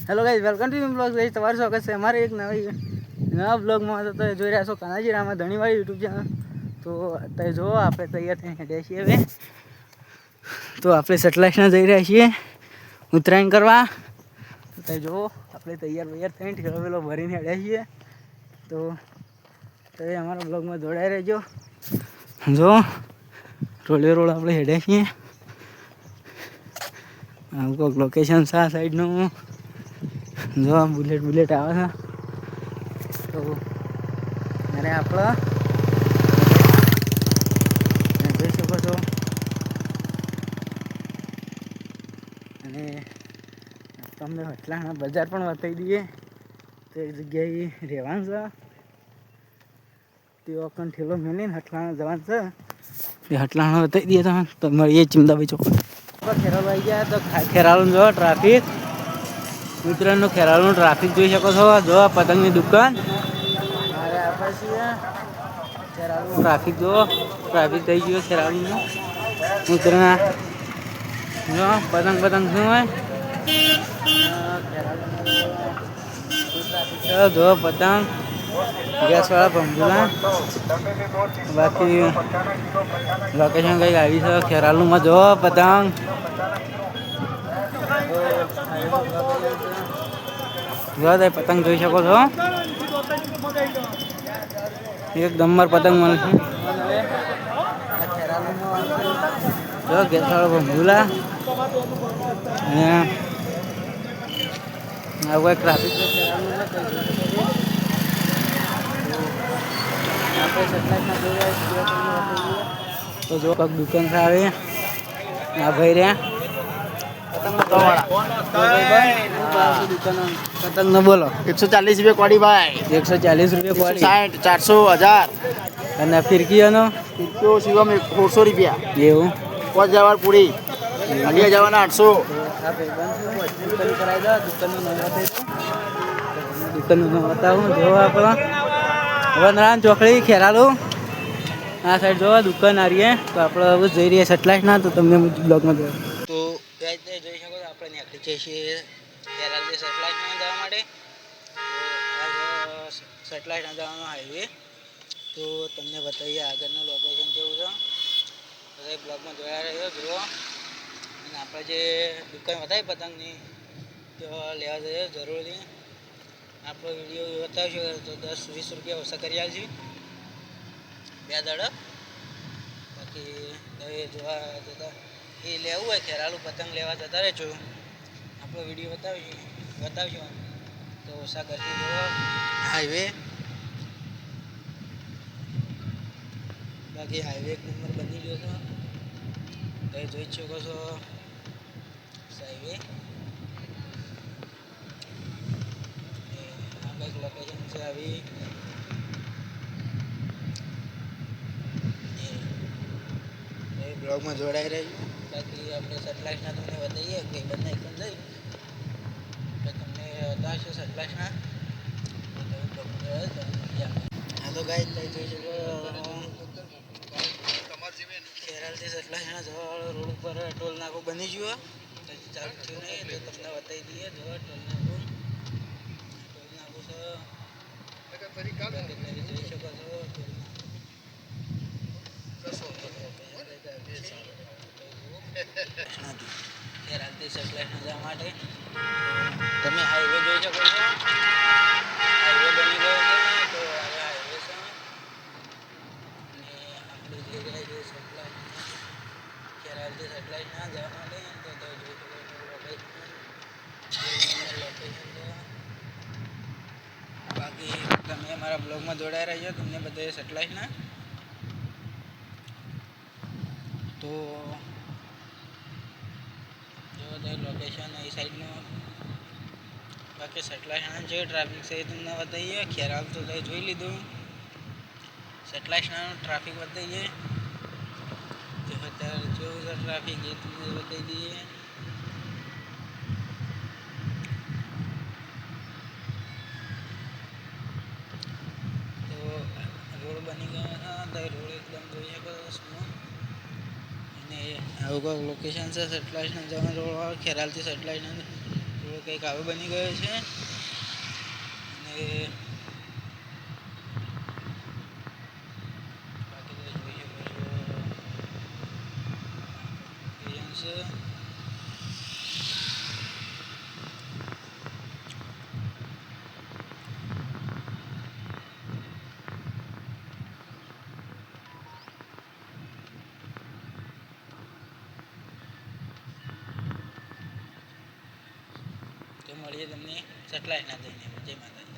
Hello guys, welcome to blog. Guys તમારું સ્વાગત છે અમારે એક નવા બ્લોગમાં. તો જોઈ રહ્યા છો કાનાજીરામાં ધણીવાળી યુટ્યુબ ચેનલ. તો અત્યારે જો આપણે તૈયાર થઈને હેડ્યા છીએ હવે. તો આપણે સેટેલાઇટના જઈ રહ્યા છીએ ઉત્તરાયણ કરવા. અત્યારે જો આપણે તૈયાર થઈને ઠેલો ભરીને હેડ્યા છીએ. તો તમે અમારા બ્લોગમાં જોડાઈ રહેજો. જો રોડ આપણે હેડ્યા છીએ. આવું કોઈક લોકેશન છે આ સાઈડનું. જો બુલેટ આવે છે. તો અરે આપણે જોઈ શકો છો. અને તમને હટલાના બજાર પણ બતાવી દઈએ. તો એક જગ્યાએ રહેવાનું છે. તે ઓકન ઠેલો મેલીને હટલાણા જવાનું છે. એ હટલાણા બતાવી દઈએ તમે. તો મળીએ ચિમદાભાઈ ચોક. ખેરાલુ આવી ગયા. તો ખેરાલું જો ટ્રાફિક ઉત્તરાયણનું ખેરાલુનું ટ્રાફિક જોઈ શકો છો. જો પતંગની દુકાન અરે આપણે છીએ ખેરાલુનું ટ્રાફિક. જો ટ્રાફિક થઈ ગયો ખેરાલુનું ઉત્તરાયણ. જો પતંગ શું હોય જો પતંગ ગેસવાળા ભંભુલા. બાકી લોકેશન કંઈક આવી છે ખેરાલુમાં. જો પતંગ જો પતંગ જોઈ શકો છો. એક નંબર પતંગ મળશે. જો ગેસવાળો ભંભુલા. અને આવું એક ટ્રાફિક તો જો કંઈક દુકાન આવે આ ભાઈ રહ્યા પતંગ નો બોલો. 140 રૂપિયા કોડી ભાઈ. 140 રૂપિયા કોડી. 60, 400, 1000. અને ફિરકીઓનો ફિરકીઓ શિવમ 100 રૂપિયા. એવું 5000 પૂરી. 20000 800. દુકાનનું નામ બતાવું. જો આપણા વનરામ ચોકડી ખેરાલુ આ સાઈડ જોવા દુકાન આ રહીએ. તો આપણે હવે જઈ રહીએ સેટેલાઇટના. તો તમને બ્લોગમાં જોવા. તો જોઈ શકો છો આપણે નીકળી જઈએ છીએ ખેરાલથી સેટેલાઇટમાં જવા માટે. તો સેટેલાઇટમાં જવાનો હાઈવે. તો તમને બતાવીએ આગળનું લોકેશન કેવું છે. બધા બ્લોગમાં જોયા રહ્યો જુઓ. અને આપણે જે દુકાન બતાવી પતંગની તો લેવા જઈએ જરૂરથી. આપણો વિડીયો બતાવશો તો 10-20 રૂપિયા ઓછા કરી આવશું 2 દાડા. બાકી તમે જોવા જતા એ લેવું હોય ખેરાલુ પતંગ લેવા જતા રહેજો. આપણો વિડીયો બતાવશો તો ઓછા કરતી જુઓ હાઈવે. બાકી હાઈવે એક નંબર બની ગયો છે. તમે જોઈ શકો છો હાઈવે. લોકેશન છે આવી. બ્લોગમાં જોડાઈ રહ્યું. બાકી આપણે સેટેલાઇટના તમને બતાવીએ કે બંને એકદમ જઈ તો તમને બતાવશો સેટેલાઇટના. હા તો ગાઈસ લઈ જોઈ શકો ખેરાલથી સેટેલાઇટના જવાવાળો રોડ ઉપર ટોલ નાકો બની ગયો. ચાલુ થયું નહીં તો તમને બતાવી દઈએ. જોવા ટોલ નાકો જોઈ શકો છો. ખેરાલથી સેટેલાઇટ જવા માટે તમે હાઈવે જોઈ શકો છો. હાઈવે બની ગયો છે. તો હવે હાઈવે છે અને આપણે જઈ રહ્યા છીએ સેટેલાઇટ ખેરાલથી સેટેલાઇટ ના જવા માટે. તો જોઈ શકો લોકેશન છે. બાકી તમે અમારા બ્લોગમાં જોડાઈ રહેજો. તમને બધે સેટેલાઇટના તો જો લોકેશન એ સાઈડનું. બાકી સેટેલાઇટના જે ટ્રાફિક છે એ તમને બતાવીએ. ખેરાલ તો તમે જોઈ લીધું. સેટેલાઇટનું ટ્રાફિક બતાવીએ. જો અત્યારે જેવું છે ટ્રાફિક એ તમને બતાવી દઈએ. રોડ બની ગયો. રોડ એકદમ જોઈ શકો સ્મૂથ. અને આવું કોઈ લોકેશન છે સેટેલાઇટના જવાનો રોડ ખેરાલથી સેટેલાઇટના હવે કંઈક આવો બની ગયો છે અને બાકી તો જોઈએ પછી તો મળીએ તમને સેટેલાઇટના જઈને જય માતાજી.